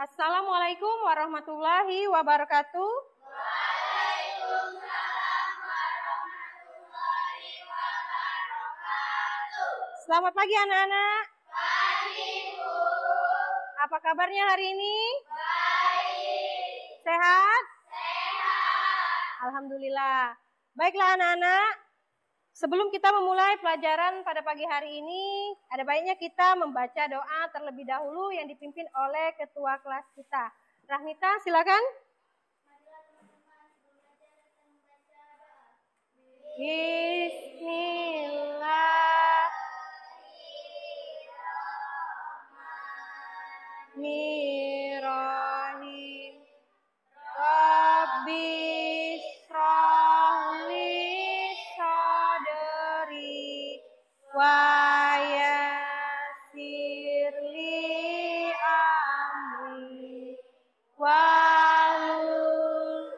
Assalamualaikum warahmatullahi wabarakatuh. Waalaikumsalam warahmatullahi wabarakatuh. Selamat pagi anak-anak. Pagi, Bu. Apa kabarnya hari ini? Baik. Sehat? Sehat. Alhamdulillah. Baiklah anak-anak, sebelum kita memulai pelajaran pada pagi hari ini, ada baiknya kita membaca doa terlebih dahulu yang dipimpin oleh ketua kelas kita. Rahmita, silakan. Bismillahirrahmanirrahim. Rabbi shrahli sadri wa yassirli amri wahlul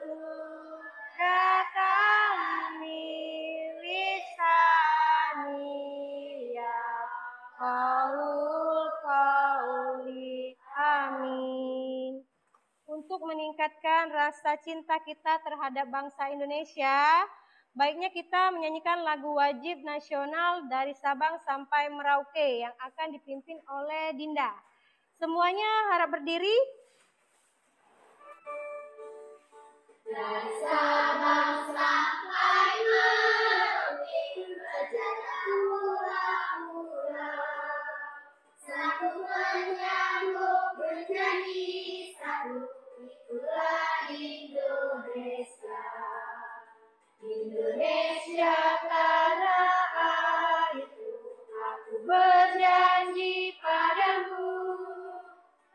'uqdatam min lisani yafqahul qawli. Amin. Untuk meningkatkan rasa cinta kita terhadap bangsa Indonesia, baiknya kita menyanyikan lagu wajib nasional dari Sabang sampai Merauke yang akan dipimpin oleh Dinda. Semuanya harap berdiri. Dari Sabang sampai Merauke, berjalan pura-pura. Satu menyambut bernyanyi, satu itulah Indonesia. Indonesia tanah airku, aku berjanji padamu,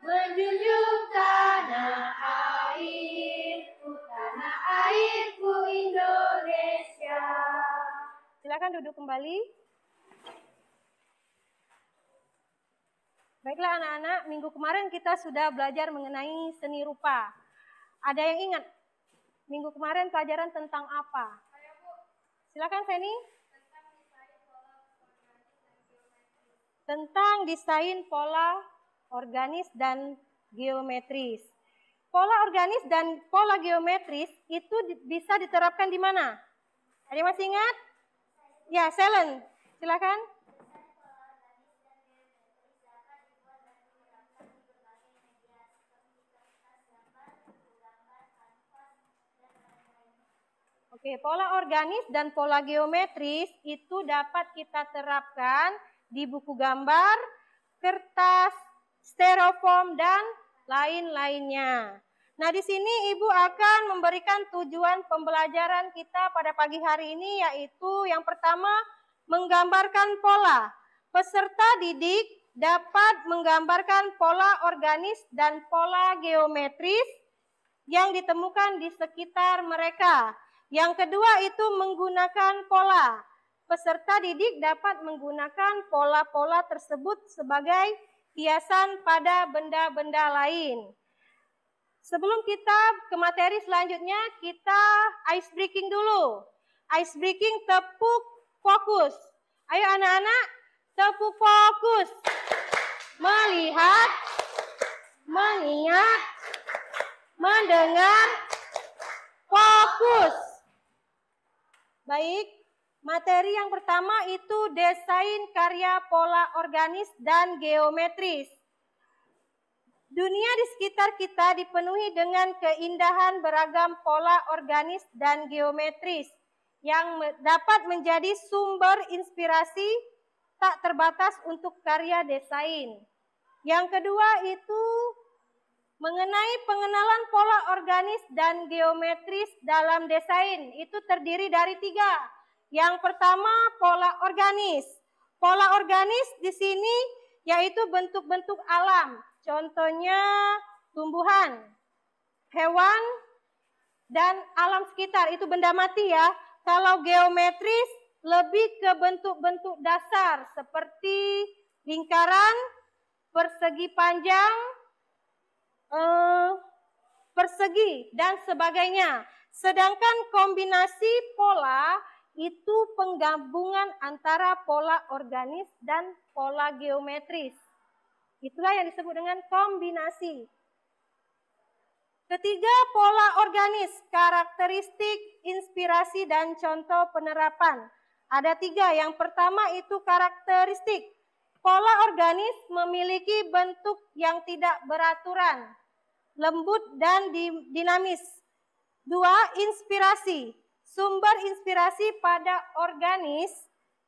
menjunjung tanah airku Indonesia. Silakan duduk kembali. Baiklah anak-anak, minggu kemarin kita sudah belajar mengenai seni rupa. Ada yang ingat minggu kemarin pelajaran tentang apa? Silakan Feni. Tentang desain pola organis dan geometris. Pola organis dan pola geometris itu bisa diterapkan di mana? Ada yang masih ingat? Ya, Selen. Silakan. Oke, pola organis dan pola geometris itu dapat kita terapkan di buku gambar, kertas, styrofoam, dan lain-lainnya. Nah, di sini Ibu akan memberikan tujuan pembelajaran kita pada pagi hari ini, yaitu yang pertama, menggambarkan pola. Peserta didik dapat menggambarkan pola organis dan pola geometris yang ditemukan di sekitar mereka. Yang kedua itu menggunakan pola. Peserta didik dapat menggunakan pola-pola tersebut sebagai hiasan pada benda-benda lain. Sebelum kita ke materi selanjutnya, kita ice breaking dulu. Ice breaking, tepuk fokus. Ayo anak-anak, tepuk fokus. Melihat, mengingat, mendengar, fokus. Baik, materi yang pertama itu desain karya pola organis dan geometris. Dunia di sekitar kita dipenuhi dengan keindahan beragam pola organis dan geometris yang dapat menjadi sumber inspirasi tak terbatas untuk karya desain. Yang kedua itu mengenai pengenalan pola organis dan geometris dalam desain, itu terdiri dari 3. Yang pertama, pola organis. Pola organis di sini yaitu bentuk-bentuk alam. Contohnya tumbuhan, hewan, dan alam sekitar, itu benda mati ya. Kalau geometris lebih ke bentuk-bentuk dasar seperti lingkaran, persegi panjang, persegi, dan sebagainya. Sedangkan kombinasi pola itu penggabungan antara pola organis dan pola geometris. Itulah yang disebut dengan kombinasi. Ketiga, pola organis, karakteristik, inspirasi, dan contoh penerapan. Ada 3. Yang pertama itu karakteristik. Pola organis memiliki bentuk yang tidak beraturan, lembut dan dinamis. 2. Inspirasi. Sumber inspirasi pada organis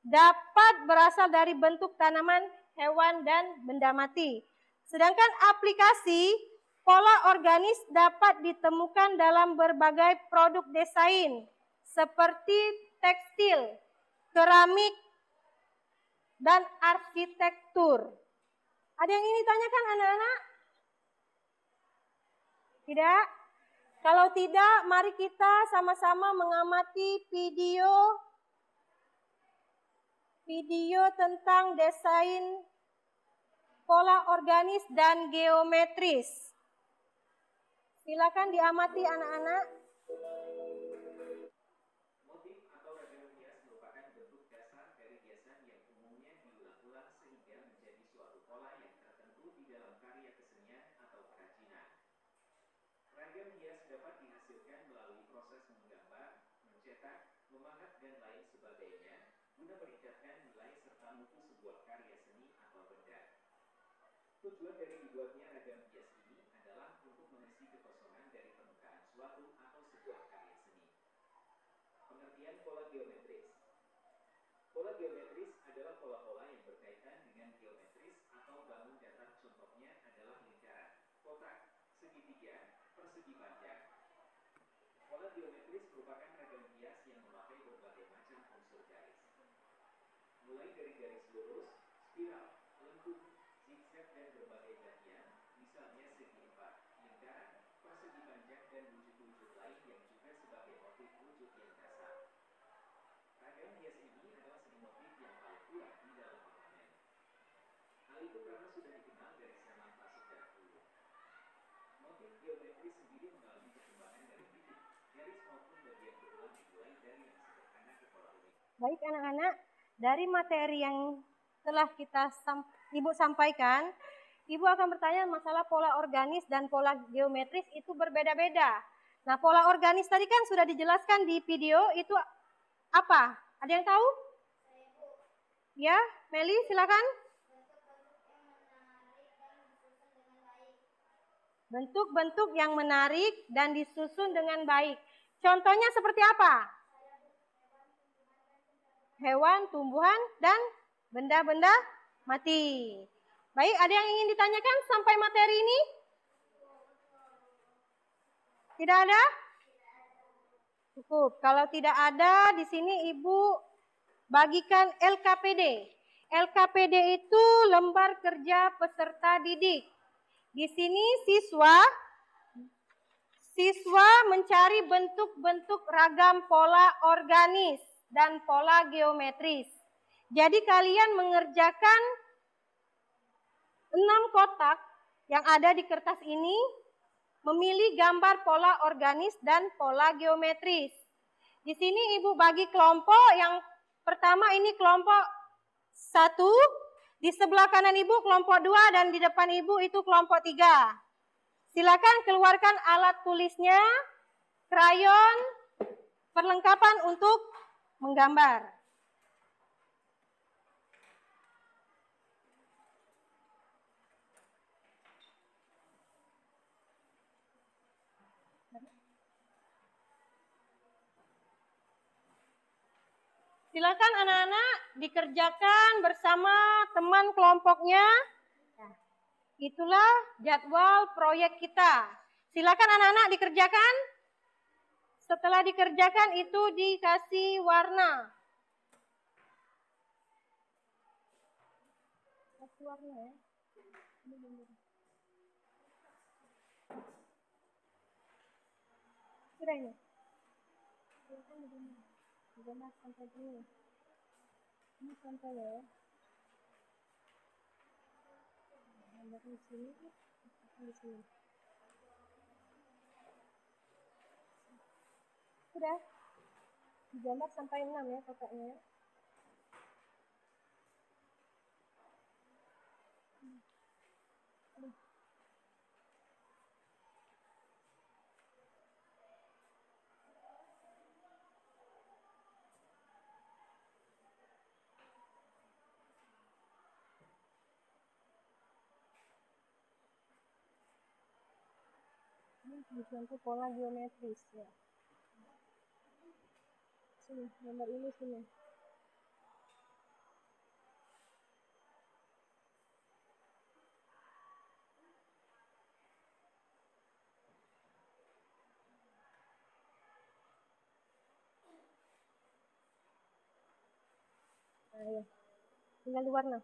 dapat berasal dari bentuk tanaman, hewan, dan benda mati. Sedangkan aplikasi pola organis dapat ditemukan dalam berbagai produk desain seperti tekstil, keramik, dan arsitektur. Ada yang ingin ditanyakan anak-anak? Tidak? Kalau tidak, mari kita sama-sama mengamati video tentang desain pola organis dan geometris. Silakan diamati anak-anak. Motif atau ragam hias merupakan bentuk dasar dari hiasan yang umumnya diulang-ulang sehingga menjadi suatu pola yang tertentu di dalam karya kesenian atau kerajinan. Ragam hias dapat dihasilkan melalui proses menggambar, mencetak, memahat, dan lain sebagainya guna meningkatkan nilai serta mutu sebuah karya seni atau benda. Tujuan dari dibuatnya ragam hias ini adalah untuk mengisi kekosongan dari permukaan suatu atau sebuah karya seni. Pengertian pola geometris. Pola geometris adalah pola-pola yang berkaitan dengan geometris atau bangun datar. Contohnya adalah lingkaran, kotak, segitiga, persegi panjang. Pola geometris merupakan ragam hias yang memakai berbagai macam unsur garis. Mulai dari garis lurus, spiral, lengkung, zigzag, dan berbagai bagian, misalnya segi empat, lingkaran, persegi panjang, dan wujud-wujud lain yang juga sebagai motif wujud yang dasar. Ragam hias ini adalah seni motif yang paling kuat di dalam ornamen. Hal itu karena sudah dikenal dari zaman prasejarah dulu. Motif geometris sendiri mengalami perkembangan dari titik, garis maupun bagian berulang dimulai dari yang sederhana ke pola rumit. Baik anak-anak, dari materi yang telah Ibu sampaikan, Ibu akan bertanya masalah pola organis dan pola geometris itu berbeda-beda. Nah, pola organis tadi kan sudah dijelaskan di video, itu apa? Ada yang tahu? Ya, Meli silakan. Bentuk-bentuk yang menarik dan disusun dengan baik. Contohnya seperti apa? Hewan, tumbuhan, dan benda-benda mati. Baik, ada yang ingin ditanyakan sampai materi ini? Tidak ada? Cukup. Kalau tidak ada, di sini Ibu bagikan LKPD. LKPD itu lembar kerja peserta didik. Di sini siswa mencari bentuk-bentuk ragam pola organis dan pola geometris. Jadi kalian mengerjakan 6 kotak yang ada di kertas ini, memilih gambar pola organis dan pola geometris. Di sini Ibu bagi kelompok, yang pertama ini kelompok 1, di sebelah kanan Ibu kelompok 2, dan di depan Ibu itu kelompok 3. Silakan keluarkan alat tulisnya, krayon, perlengkapan untuk menggambar. Silakan anak-anak dikerjakan bersama teman kelompoknya. Itulah jadwal proyek kita. Silakan anak-anak dikerjakan. Setelah dikerjakan itu dikasih warna. Kasih warna ya. Sudah ini. Silakan digambar sampai ini. Ini sampai ya. Gambar di sini, di sini. Sudah. Digambar sampai 6 ya kotaknya. Dibantu pola geometris ya. Sini, gambar ini sini. Nah, ya. Tinggal diwarna.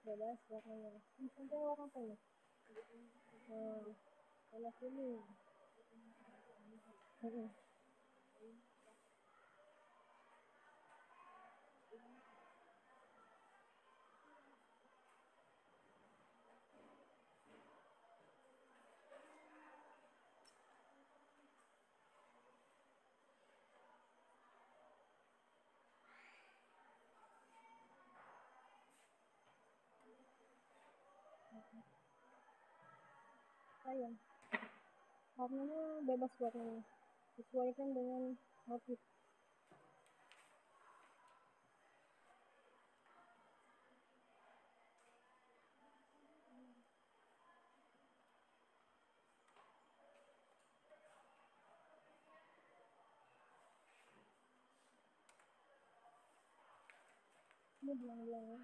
Bebas warnanya. Sampai warna apa ini? Nah, warna kuning. Sayang. Warnanya bebas warnanya. Sesuaikan dengan motif. Ini belang-belang ya.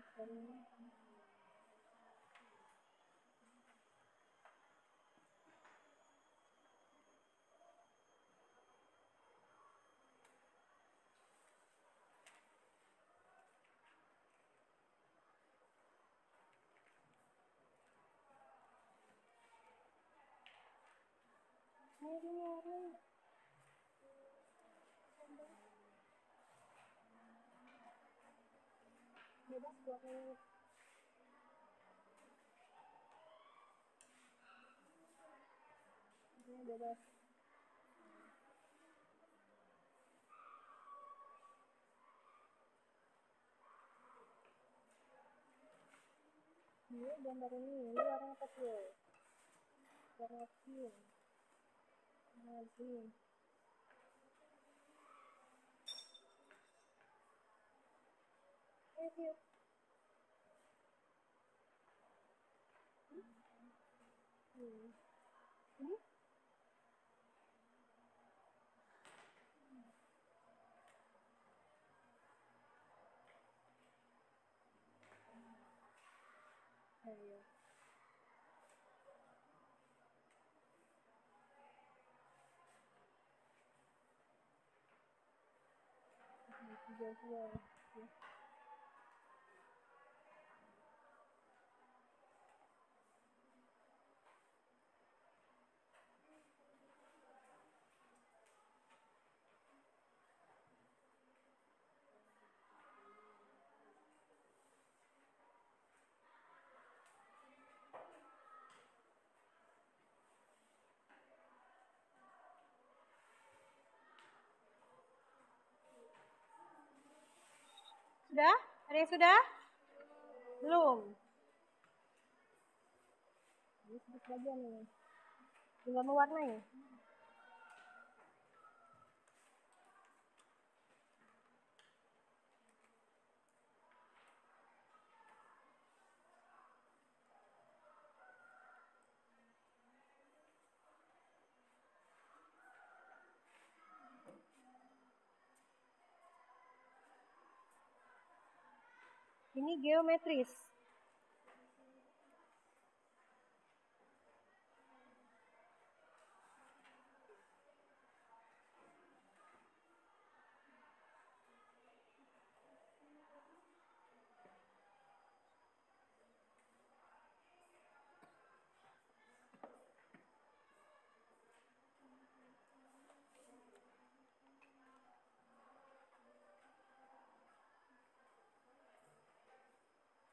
Ini warnanya. Bebas warnanya. Ini bebas. Ini gambar ini warna apa tuh? Warna pink. Nah, sini. Yuk. Ini? Ayo. Hijau-hijau. Sudah? Ada yang sudah? Belum? Ini sedikit bagian ini. Tinggal mewarnai. Ini geometris.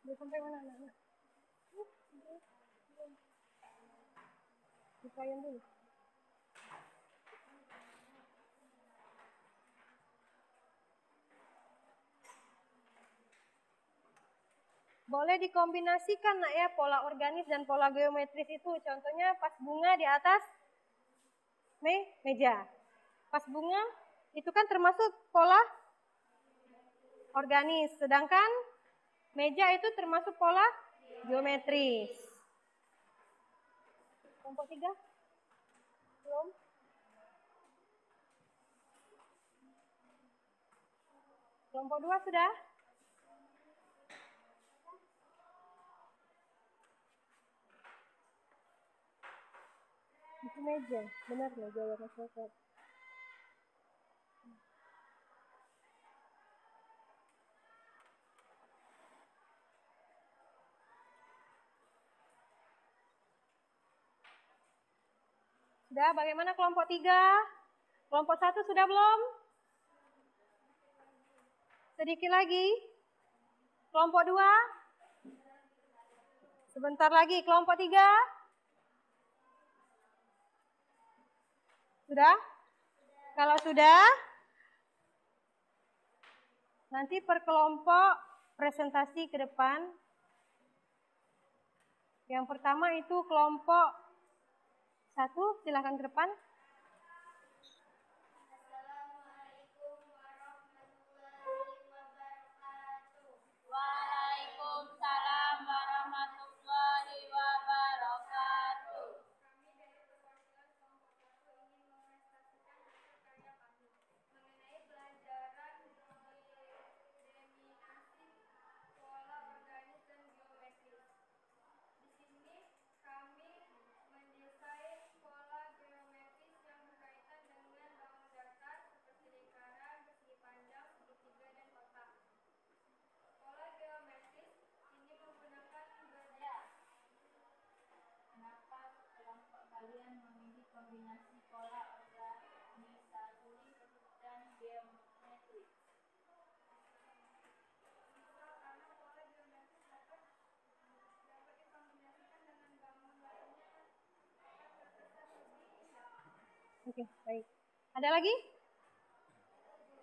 Udah sampai mana anak-anak? Bukain dulu. Boleh dikombinasikan nak ya, pola organis dan pola geometris itu. Contohnya pas bunga di atas meja. Pas bunga itu kan termasuk pola organis, sedangkan meja itu termasuk pola geometris. Kelompok 3? Belum? Kelompok 2 sudah? Itu meja, benar meja warna coklat. Sudah, bagaimana kelompok 3? Kelompok 1 sudah belum? Sedikit lagi. Kelompok 2? Sebentar lagi. Kelompok 3? Sudah? Kalau sudah, nanti per kelompok presentasi ke depan. Yang pertama itu kelompok 1, silakan ke depan. Assalamualaikum warahmatullahi wabarakatuh. Waalaikumsalam warahmatullahi wabarakatuh. Kami dari perwakilan kelompok 1 ingin mepresentasikan hasil karya kami mengenai pelajaran denominasi pola organis dan geometris. Di sini kami mendesain pola geometris yang berkaitan dengan bangun datar seperti lingkaran, persegi panjang, segitiga, dan kotak. Pola geometris ini menggunakan Kenapa kelompok kalian memilih kombinasi pola organisasi dan geometris? Karena pola geometris dapat dikombinasikan dengan bangun lainnya akan terkesan lebih indah. Oke, baik. Ada lagi?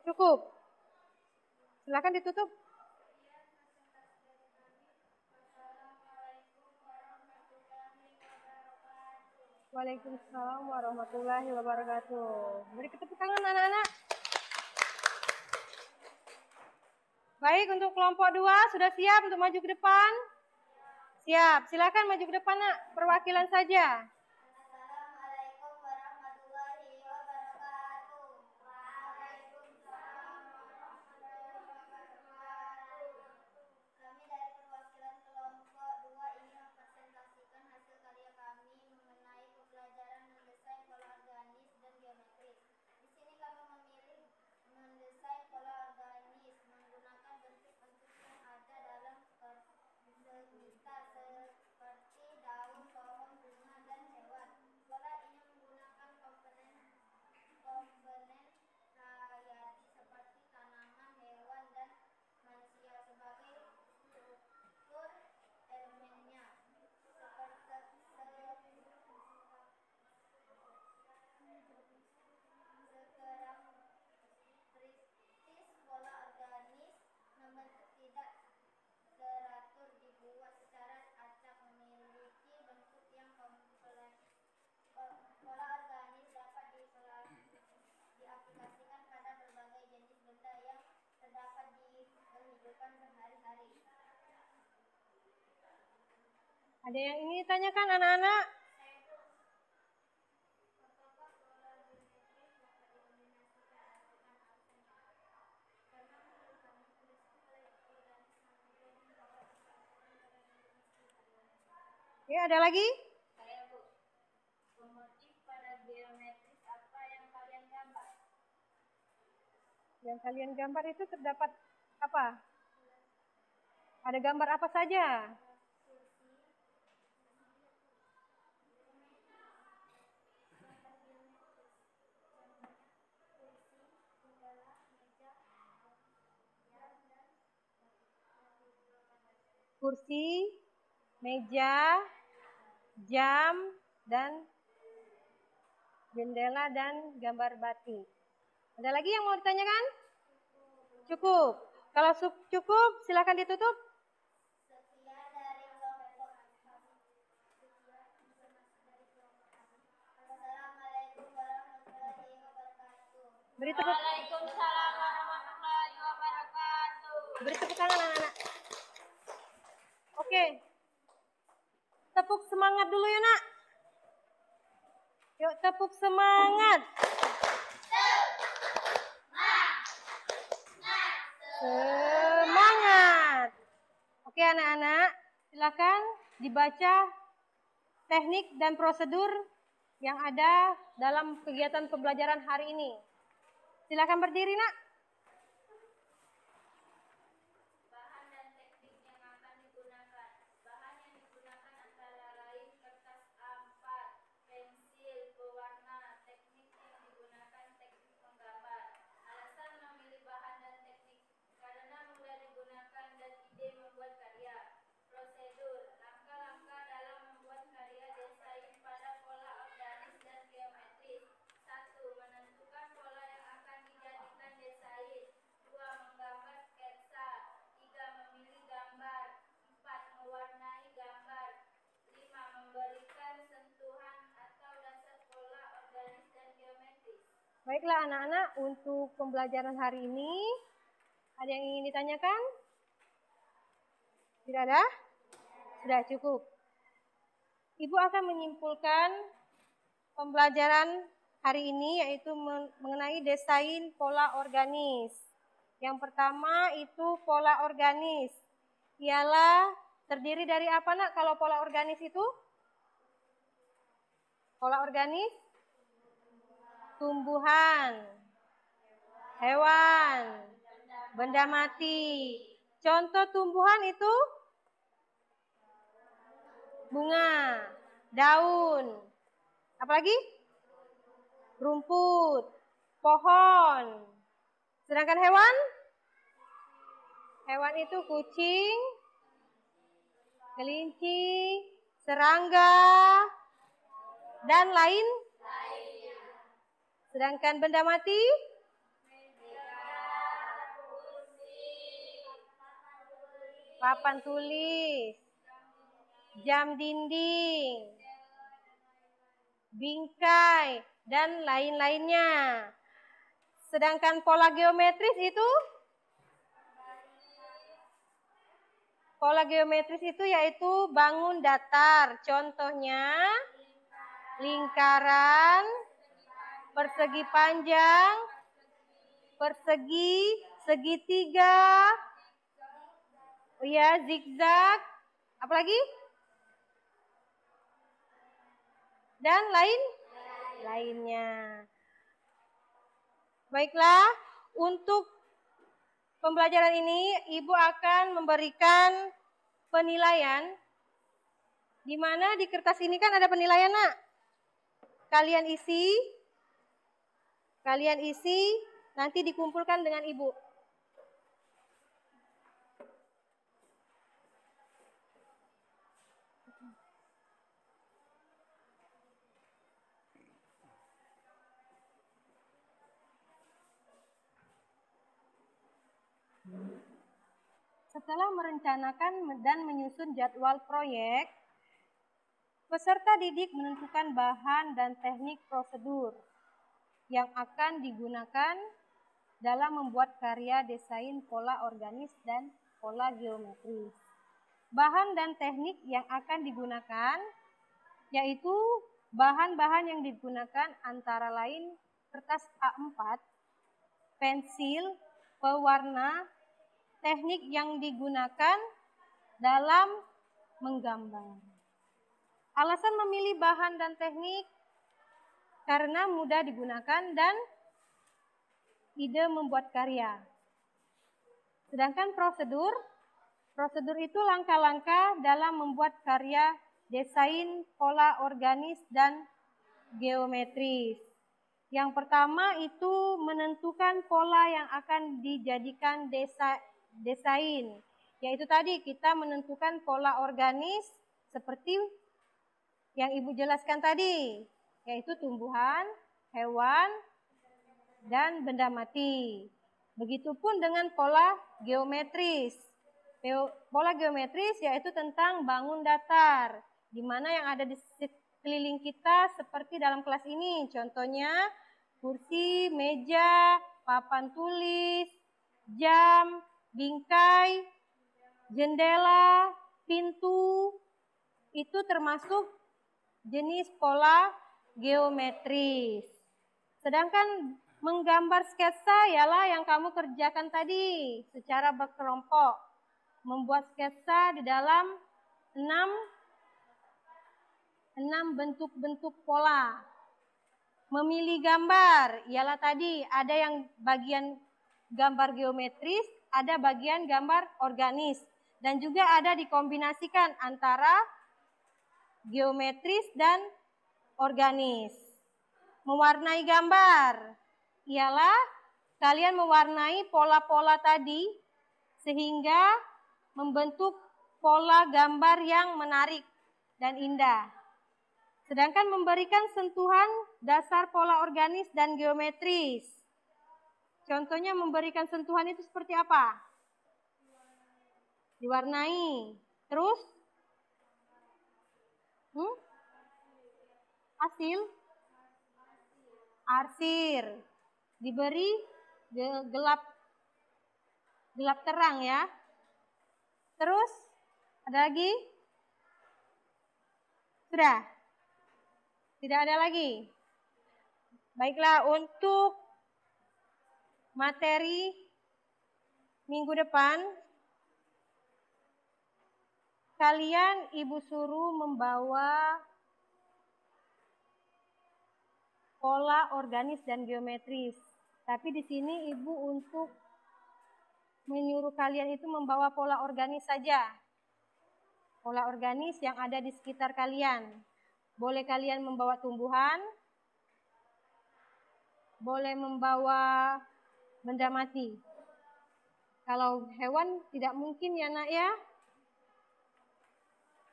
Cukup. Silakan ditutup. Waalaikumsalam warahmatullahi wabarakatuh. Beri tepuk tangan anak-anak. Baik, untuk kelompok 2 sudah siap untuk maju ke depan? Siap. Silakan maju ke depan, Nak. Perwakilan saja. Assalamualaikum warahmatullahi wabarakatuh. Waalaikumsalam warahmatullahi wabarakatuh. Kami dari perwakilan kelompok 2 ingin mempresentasikan hasil karya kami mengenai pembelajaran mendesain pola organis dan geometris. Di sini kami memilih mendesain pola organis menggunakan bentuk-bentuk yang ada dalam semesta seperti daun, pohon, bunga, dan hewan. Pola ini menggunakan komponen hayati seperti tanaman, hewan, dan manusia sebagai struktur elemennya. Karakteristis pola organis membentuk tidak teratur, dibuat secara acak, memiliki bentuk yang kompleks. Pola organis dapat diaplikasikan pada berbagai jenis benda yang terdapat di kehidupan sehari-hari. Ada yang ingin ditanyakan anak-anak? Ya, ada lagi? Saya Bu, motif pada geometris apa yang kalian gambar? Yang kalian gambar itu terdapat apa? Ada gambar apa saja? kursi, meja, jam, dan jendela dan gambar batik. Ada lagi yang mau ditanyakan? Cukup. Kalau cukup, silakan ditutup. Sekian dari kelompok kami. Assalamualaikum warahmatullahi wabarakatuh. Beri tepuk. Waalaikumsalam warahmatullahi wabarakatuh. Beri tepuk tangan anak-anak. Oke. Tepuk semangat dulu ya, Nak. Yuk, tepuk semangat. Semangat. Oke anak-anak, silakan dibaca teknik dan prosedur yang ada dalam kegiatan pembelajaran hari ini. Silakan berdiri, Nak. Bahan dan teknik yang akan digunakan. Bahan yang digunakan antara lain kertas A4, pensil, pewarna. Teknik yang digunakan teknik menggambar. Alasan memilih bahan dan teknik karena mudah digunakan dan ide membuat karya. Prosedur, langkah-langkah dalam membuat karya desain pada pola organis dan geometris. 1. Menentukan pola yang akan dijadikan desain. 2. Menggambar sketsa. 3. Memilih gambar. 4. Mewarnai gambar. 5. Memberikan sentuhan atau dasar pola organis dan geometris. Baiklah anak-anak, untuk pembelajaran hari ini ada yang ingin ditanyakan? Tidak ada? Sudah cukup. Ibu akan menyimpulkan pembelajaran hari ini yaitu mengenai desain pola organis. Yang pertama itu pola organis. Ialah terdiri dari apa, Nak, kalau pola organis itu? Pola organis? Tumbuhan, hewan, benda mati. Contoh tumbuhan itu bunga, daun, apalagi? Rumput, pohon. Sedangkan hewan? Hewan itu kucing, kelinci, serangga, dan lain. Sedangkan benda mati? Papan tulis, jam dinding, bingkai, dan lain-lainnya. Sedangkan pola geometris itu? Pola geometris itu yaitu bangun datar. Contohnya lingkaran, persegi panjang, persegi, segitiga, ya, zigzag, apalagi? Dan lainnya. Baiklah, untuk pembelajaran ini Ibu akan memberikan penilaian. Di mana di kertas ini kan ada penilaian, Nak. Kalian isi, nanti dikumpulkan dengan Ibu. Setelah merencanakan dan menyusun jadwal proyek, peserta didik menentukan bahan dan teknik prosedur yang akan digunakan dalam membuat karya desain pola organis dan pola geometris. Bahan dan teknik yang akan digunakan yaitu bahan-bahan yang digunakan antara lain kertas A4, pensil, pewarna, teknik yang digunakan dalam menggambar. Alasan memilih bahan dan teknik karena mudah digunakan dan ide membuat karya. Sedangkan prosedur itu langkah-langkah dalam membuat karya desain pola organis dan geometris. Yang pertama itu menentukan pola yang akan dijadikan desain, Yaitu tadi kita menentukan pola organis seperti yang Ibu jelaskan tadi, yaitu tumbuhan, hewan, dan benda mati. Begitupun dengan pola geometris. Pola geometris yaitu tentang bangun datar, di mana yang ada di sekeliling kita seperti dalam kelas ini. Contohnya kursi, meja, papan tulis, jam, bingkai, jendela, pintu, itu termasuk jenis pola geometris. Sedangkan menggambar sketsa ialah yang kamu kerjakan tadi secara berkelompok. Membuat sketsa di dalam 6 bentuk-bentuk pola. Memilih gambar ialah tadi ada yang bagian gambar geometris, ada bagian gambar organis. Dan juga ada dikombinasikan antara geometris dan organis. Mewarnai gambar ialah kalian mewarnai pola-pola tadi sehingga membentuk pola gambar yang menarik dan indah. Sedangkan memberikan sentuhan dasar pola organis dan geometris. Contohnya memberikan sentuhan itu seperti apa? Diwarnai. Terus? Hasil? Arsir. Diberi gelap terang ya. Terus? Ada lagi? Sudah? Tidak ada lagi? Baiklah, untuk materi minggu depan, kalian Ibu suruh membawa pola organis dan geometris. Tapi di sini Ibu untuk menyuruh kalian itu membawa pola organis saja. Pola organis yang ada di sekitar kalian. Boleh kalian membawa tumbuhan, boleh membawa benda mati. Kalau hewan tidak mungkin ya nak ya.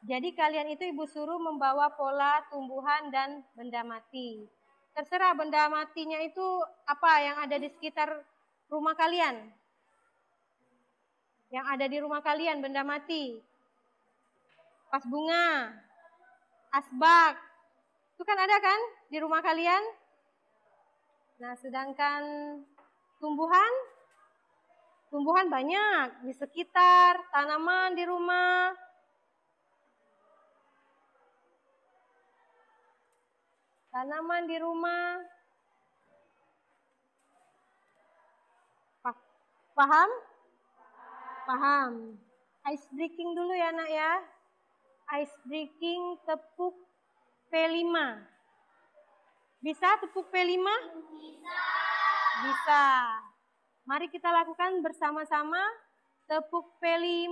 Jadi kalian itu Ibu suruh membawa pola tumbuhan dan benda mati. Terserah benda matinya itu apa yang ada di sekitar rumah kalian. Yang ada di rumah kalian benda mati. Vas bunga, asbak, itu kan ada kan di rumah kalian? Nah, sedangkan tumbuhan banyak di sekitar, tanaman di rumah. Tanaman di rumah. Paham? Paham. Ice breaking dulu ya nak ya. Ice breaking tepuk P5. Bisa tepuk P5? Bisa. Mari kita lakukan bersama-sama tepuk P5.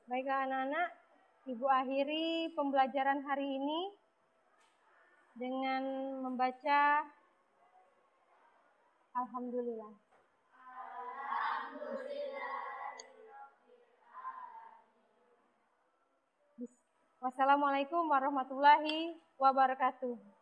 Baiklah anak-anak, Ibu akhiri pembelajaran hari ini dengan membaca Alhamdulillah. Wassalamualaikum warahmatullahi wabarakatuh.